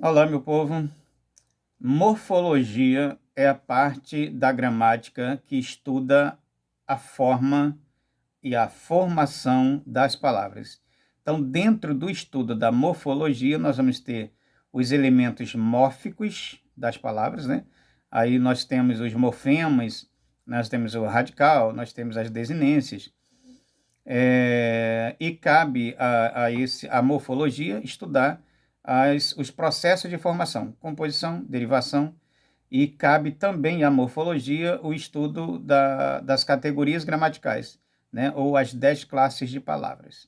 Olá, meu povo. Morfologia é a parte da gramática que estuda a forma e a formação das palavras. Então, dentro do estudo da morfologia, nós vamos ter os elementos mórficos das palavras, né? Aí nós temos os morfemas, nós temos o radical, nós temos as desinências. E cabe a morfologia estudar os processos de formação, composição, derivação, e cabe também à morfologia o estudo das categorias gramaticais, né, ou as 10 classes de palavras.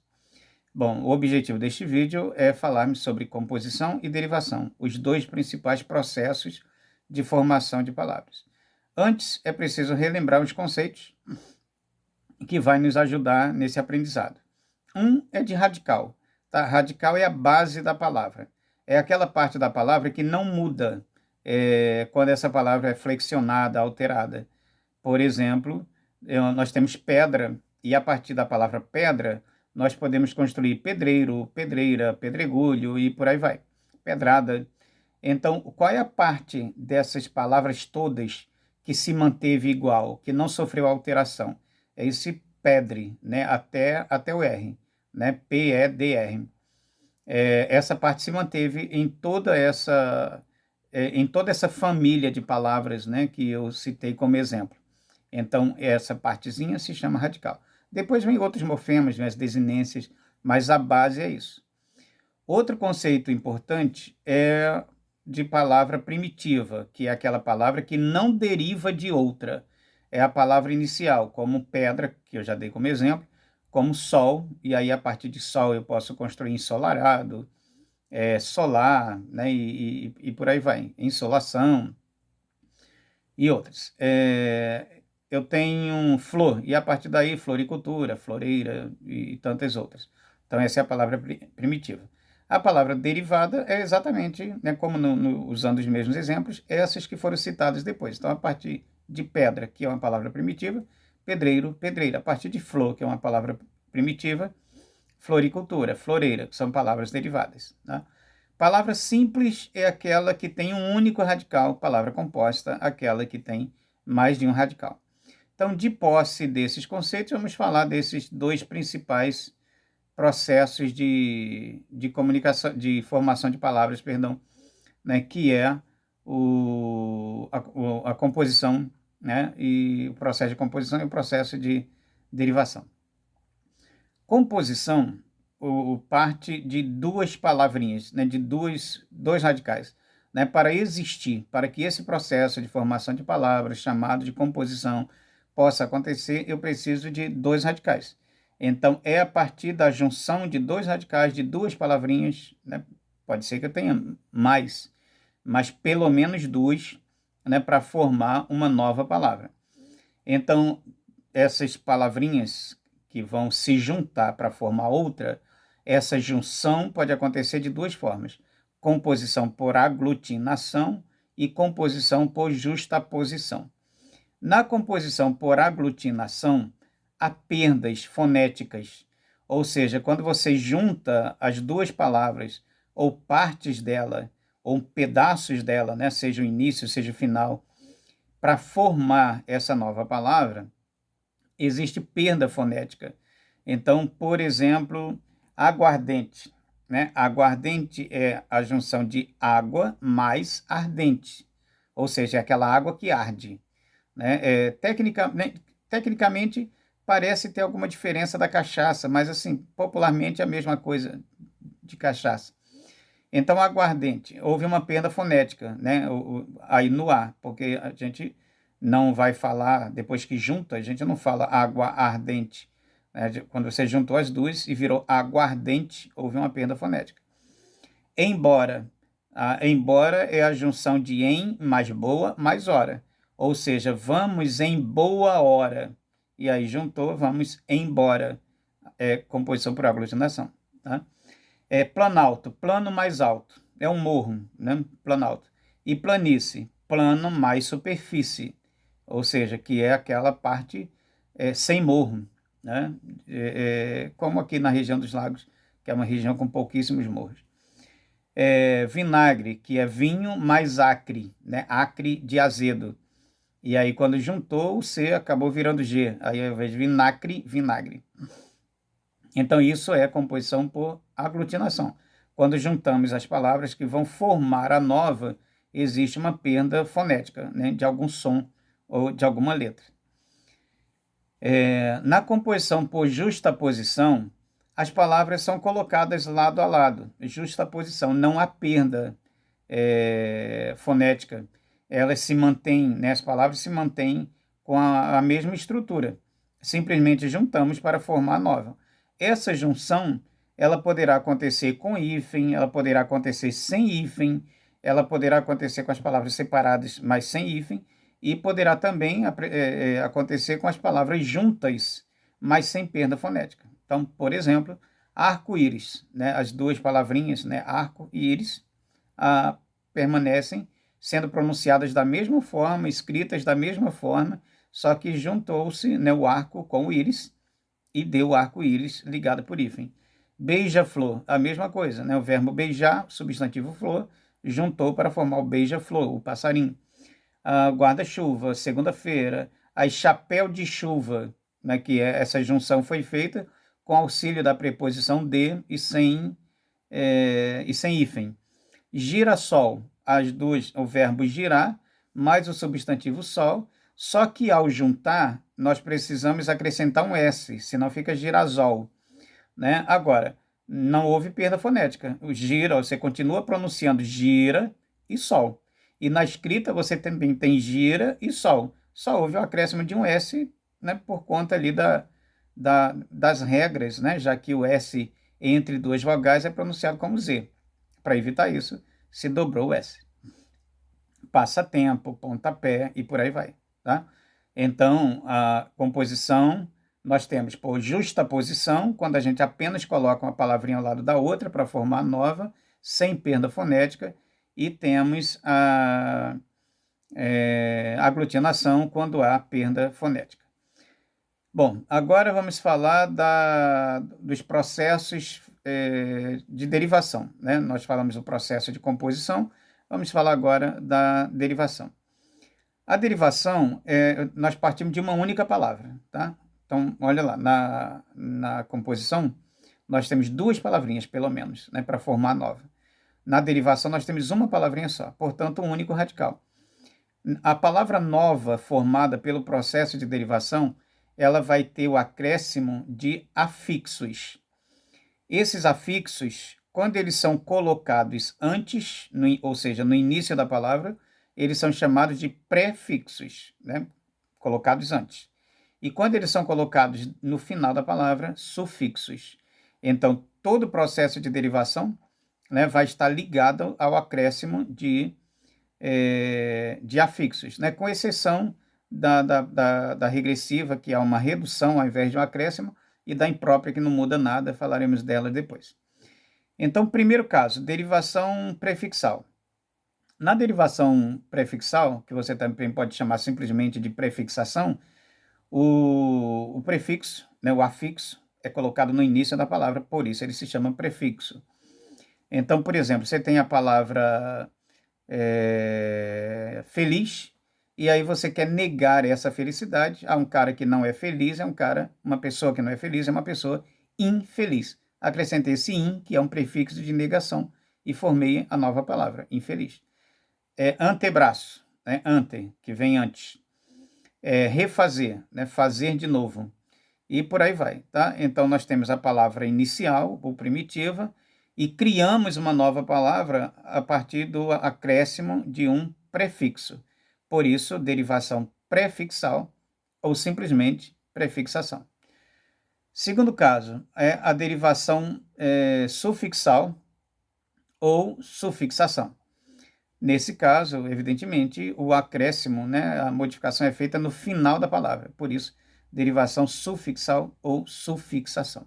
Bom, o objetivo deste vídeo é falarmos sobre composição e derivação, os dois principais processos de formação de palavras. Antes, é preciso relembrar os conceitos que vai nos ajudar nesse aprendizado. Um é de radical. Tá? Radical é a base da palavra. É aquela parte da palavra que não muda quando essa palavra é flexionada, alterada. Por exemplo, nós temos pedra, e a partir da palavra pedra, nós podemos construir pedreiro, pedreira, pedregulho e por aí vai. Pedrada. Então, qual é a parte dessas palavras todas que se manteve igual, que não sofreu alteração? É esse pedre, né? Até o R, né? P-E-D-R. Essa parte se manteve em toda essa família de palavras, né, que eu citei como exemplo. Então, essa partezinha se chama radical. Depois vem outros morfemas, né, as desinências, mas a base é isso. Outro conceito importante é de palavra primitiva, que é aquela palavra que não deriva de outra. É a palavra inicial, como pedra, que eu já dei como exemplo, como sol, e aí a partir de sol eu posso construir ensolarado, solar, né, e por aí vai, insolação e outras. Eu tenho flor, e a partir daí floricultura, floreira e tantas outras. Então essa é a palavra primitiva. A palavra derivada é exatamente, né, como usando os mesmos exemplos, essas que foram citadas depois. Então a partir de pedra, que é uma palavra primitiva, pedreiro, pedreira. A partir de flor, que é uma palavra primitiva, floricultura, floreira, que são palavras derivadas. Né? Palavra simples é aquela que tem um único radical, palavra composta, aquela que tem mais de um radical. Então, de posse desses conceitos, vamos falar desses dois principais processos de comunicação, de formação de palavras, perdão, né, que é a composição, né, e o processo de composição e o processo de derivação. Composição parte de duas palavrinhas, né, de dois radicais. Né, para existir, para que esse processo de formação de palavras, chamado de composição, possa acontecer, eu preciso de dois radicais. Então, é a partir da junção de dois radicais, de duas palavrinhas, né, pode ser que eu tenha mais, mas pelo menos duas, né, para formar uma nova palavra. Então, essas palavrinhas que vão se juntar para formar outra, essa junção pode acontecer de duas formas: composição por aglutinação e composição por justaposição. Na composição por aglutinação, há perdas fonéticas, ou seja, quando você junta as duas palavras ou partes dela, ou pedaços dela, né, seja o início, seja o final, para formar essa nova palavra, existe perda fonética. Então, por exemplo, aguardente. Né? Aguardente é a junção de água mais ardente, ou seja, é aquela água que arde. Né? Tecnicamente, parece ter alguma diferença da cachaça, mas, assim, popularmente é a mesma coisa de cachaça. Então, aguardente, houve uma perda fonética, né? Aí no A, porque a gente não vai falar, depois que junta, a gente não fala água ardente. Né? Quando você juntou as duas e virou aguardente, houve uma perda fonética. Embora. Embora é a junção de em mais boa mais hora. Ou seja, vamos em boa hora. E aí juntou, vamos embora. É composição por aglutinação. Tá? Planalto, plano mais alto. É um morro, né? Planalto. E planície, plano mais superfície. Ou seja, que é aquela parte sem morro. Né? Como aqui na região dos lagos, que é uma região com pouquíssimos morros. Vinagre, que é vinho mais acre, né? Acre de azedo. E aí, quando juntou, o C acabou virando G. Aí, ao invés de vinagre, vinagre. Então, isso é composição por aglutinação. Quando juntamos as palavras que vão formar a nova, existe uma perda fonética, né, de algum som ou de alguma letra. Na composição por justaposição, as palavras são colocadas lado a lado. Justaposição, não há perda fonética. Elas se mantêm, né, as palavras se mantêm com a mesma estrutura. Simplesmente juntamos para formar a nova. Essa junção, ela poderá acontecer com hífen, ela poderá acontecer sem hífen, ela poderá acontecer com as palavras separadas, mas sem hífen, e poderá também acontecer com as palavras juntas, mas sem perda fonética. Então, por exemplo, arco-íris, né, as duas palavrinhas, né, arco e íris, permanecem sendo pronunciadas da mesma forma, escritas da mesma forma, só que juntou-se, né, o arco com o íris e deu o arco-íris ligado por hífen. Beija-flor, a mesma coisa, né? O verbo beijar, substantivo flor, juntou para formar o beija-flor, o passarinho. Guarda-chuva, segunda-feira. Aí chapéu de chuva, né? Que essa junção foi feita com auxílio da preposição de e sem hífen. Girassol, as duas, o verbo girar, mais o substantivo sol, só que ao juntar, nós precisamos acrescentar um S, senão fica girasol, né? Agora, não houve perda fonética. O gira, você continua pronunciando gira e sol. E na escrita você também tem gira e sol. Só houve o acréscimo de um S, né, por conta ali das regras, né? Já que o S entre duas vogais é pronunciado como Z. Para evitar isso, se dobrou o S. Passatempo, pontapé e por aí vai, tá? Então, a composição, nós temos por justaposição, quando a gente apenas coloca uma palavrinha ao lado da outra para formar nova, sem perda fonética, e temos a aglutinação quando há perda fonética. Bom, agora vamos falar dos processos de derivação, né? Nós falamos do processo de composição, vamos falar agora da derivação. A derivação, nós partimos de uma única palavra, tá? Então, olha lá, na composição, nós temos duas palavrinhas, pelo menos, né, para formar a nova. Na derivação, nós temos uma palavrinha só, portanto, um único radical. A palavra nova formada pelo processo de derivação, ela vai ter o acréscimo de afixos. Esses afixos, quando eles são colocados antes, ou seja, no início da palavra, eles são chamados de prefixos, né? Colocados antes. E quando eles são colocados no final da palavra, sufixos. Então, todo o processo de derivação, né, vai estar ligado ao acréscimo de afixos, né? Com exceção da regressiva, que há uma redução ao invés de um acréscimo, e da imprópria, que não muda nada, falaremos dela depois. Então, primeiro caso, derivação prefixal. Na derivação prefixal, que você também pode chamar simplesmente de prefixação, o prefixo, né, o afixo, é colocado no início da palavra, por isso ele se chama prefixo. Então, por exemplo, você tem a palavra feliz, e aí você quer negar essa felicidade a um cara que não é feliz, uma pessoa que não é feliz é uma pessoa infeliz. Acrescentei esse in, que é um prefixo de negação, e formei a nova palavra, infeliz. Antebraço, né? Ante, que vem antes. Refazer, né? Fazer de novo. E por aí vai, tá? Então, nós temos a palavra inicial, ou primitiva, e criamos uma nova palavra a partir do acréscimo de um prefixo. Por isso, derivação prefixal ou simplesmente prefixação. Segundo caso, é a derivação sufixal ou sufixação. Nesse caso, evidentemente, o acréscimo, né, a modificação é feita no final da palavra. Por isso, derivação sufixal ou sufixação.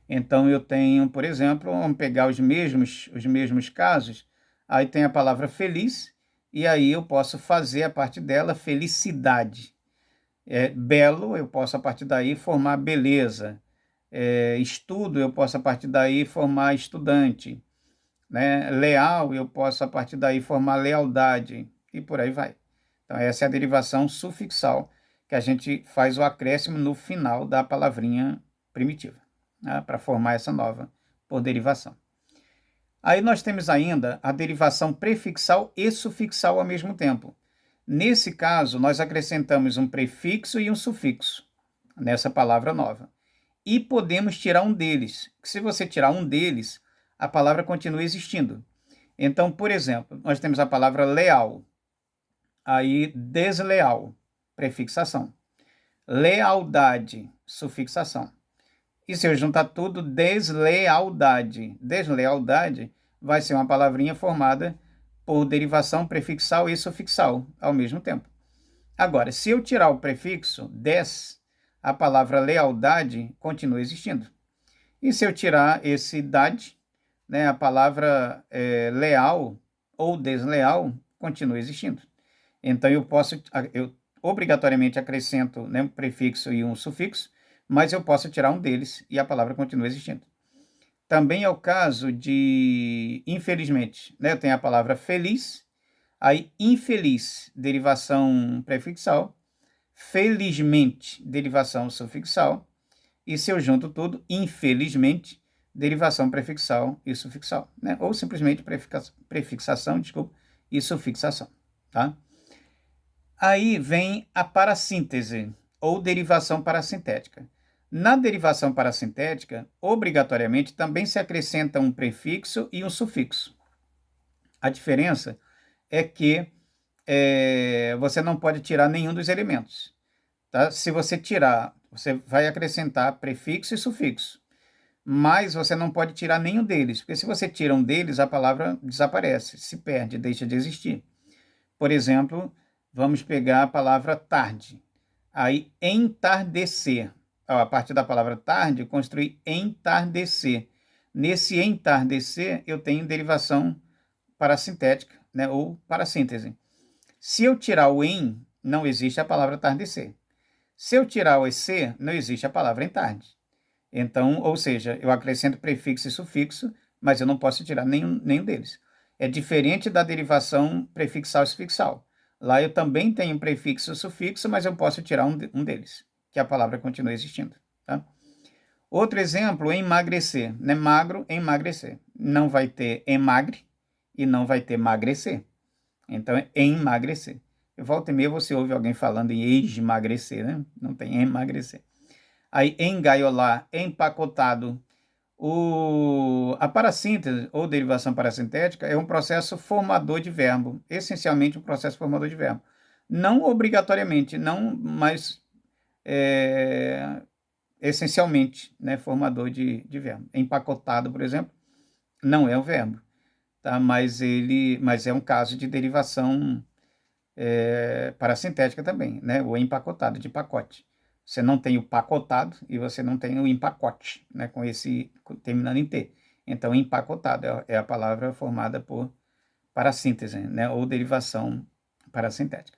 Então, eu tenho, por exemplo, vamos pegar os mesmos casos, aí tem a palavra feliz, e aí eu posso fazer a partir dela felicidade. Belo, eu posso a partir daí formar beleza. Estudo, eu posso a partir daí formar estudante. né? Leal, eu posso a partir daí formar lealdade e por aí vai. Então essa é a derivação sufixal, que a gente faz o acréscimo no final da palavrinha primitiva, né? Para formar essa nova por derivação. Aí nós temos ainda a derivação prefixal e sufixal ao mesmo tempo. Nesse caso, nós acrescentamos um prefixo e um sufixo nessa palavra nova. E podemos tirar um deles. Se você tirar um deles, a palavra continua existindo. Então, por exemplo, nós temos a palavra leal. Aí, desleal, prefixação. Lealdade, sufixação. E se eu juntar tudo, deslealdade. Deslealdade vai ser uma palavrinha formada por derivação prefixal e sufixal ao mesmo tempo. Agora, se eu tirar o prefixo des, a palavra lealdade continua existindo. E se eu tirar esse dade, né, a palavra leal ou desleal continua existindo. Então eu obrigatoriamente acrescento, né, um prefixo e um sufixo, mas eu posso tirar um deles e a palavra continua existindo. Também é o caso de infelizmente, né? Eu tenho a palavra feliz, aí infeliz, derivação prefixal, felizmente, derivação sufixal, e se eu junto tudo, infelizmente, derivação prefixal e sufixal, né? Ou simplesmente prefixação, e sufixação, tá? Aí vem a parassíntese, ou derivação parassintética. Na derivação parassintética, obrigatoriamente também se acrescenta um prefixo e um sufixo. A diferença é que você não pode tirar nenhum dos elementos. Tá? Se você tirar, você vai acrescentar prefixo e sufixo, mas você não pode tirar nenhum deles, porque se você tira um deles, a palavra desaparece, se perde, deixa de existir. Por exemplo, vamos pegar a palavra tarde. Aí, entardecer. A partir da palavra tarde, eu construí entardecer. Nesse entardecer, eu tenho derivação parassintética, né, ou parassíntese. Se eu tirar o em, não existe a palavra tardecer. Se eu tirar o ec, não existe a palavra entarde. Então, ou seja, eu acrescento prefixo e sufixo, mas eu não posso tirar nenhum deles. É diferente da derivação prefixal e sufixal. Lá eu também tenho prefixo e sufixo, mas eu posso tirar um deles, que a palavra continua existindo. Tá? Outro exemplo, emagrecer. Né? Magro, emagrecer. Não vai ter emagre e não vai ter emagrecer. Então, é emagrecer. Volta e meia você ouve alguém falando em emagrecer, né? Não tem emagrecer. Aí, engaiolar, empacotado. A parassíntese, ou derivação parassintética, é um processo formador de verbo, essencialmente um processo formador de verbo. Não obrigatoriamente, não, mas essencialmente, né, formador de verbo. Empacotado, por exemplo, não é o verbo, tá? Mas é um caso de derivação parassintética também, né? O empacotado, de pacote. Você não tem o pacotado e você não tem o empacote, né? Com esse terminando em T. Então, empacotado é a palavra formada por parassíntese, né? Ou derivação parassintética.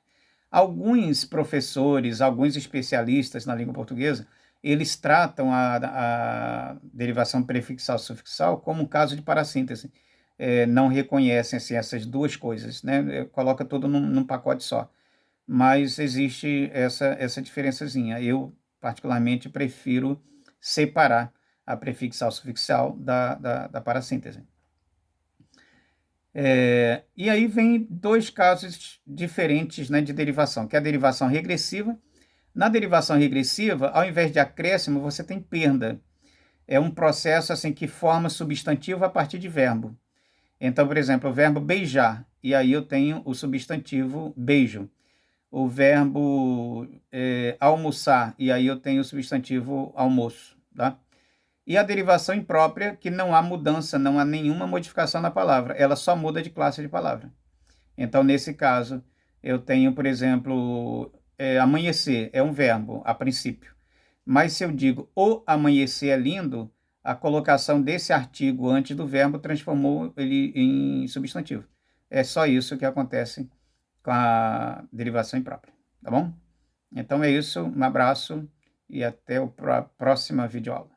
Alguns professores, alguns especialistas na língua portuguesa, eles tratam a derivação prefixal sufixal como um caso de parassíntese. Não reconhecem assim, essas duas coisas, né? Coloca tudo num pacote só. Mas existe essa diferençazinha. Eu, particularmente, prefiro separar a prefixal sufixal da parassíntese. E aí vem dois casos diferentes, né, de derivação, que é a derivação regressiva. Na derivação regressiva, ao invés de acréscimo, você tem perda. É um processo assim que forma substantivo a partir de verbo. Então, por exemplo, o verbo beijar, e aí eu tenho o substantivo beijo. O verbo almoçar, e aí eu tenho o substantivo almoço, tá? E a derivação imprópria, que não há mudança, não há nenhuma modificação na palavra, ela só muda de classe de palavra. Então, nesse caso, eu tenho, por exemplo, amanhecer, é um verbo, a princípio. Mas se eu digo o amanhecer é lindo, a colocação desse artigo antes do verbo transformou ele em substantivo. É só isso que acontece com a derivação imprópria, tá bom? Então é isso, um abraço e até a próxima videoaula.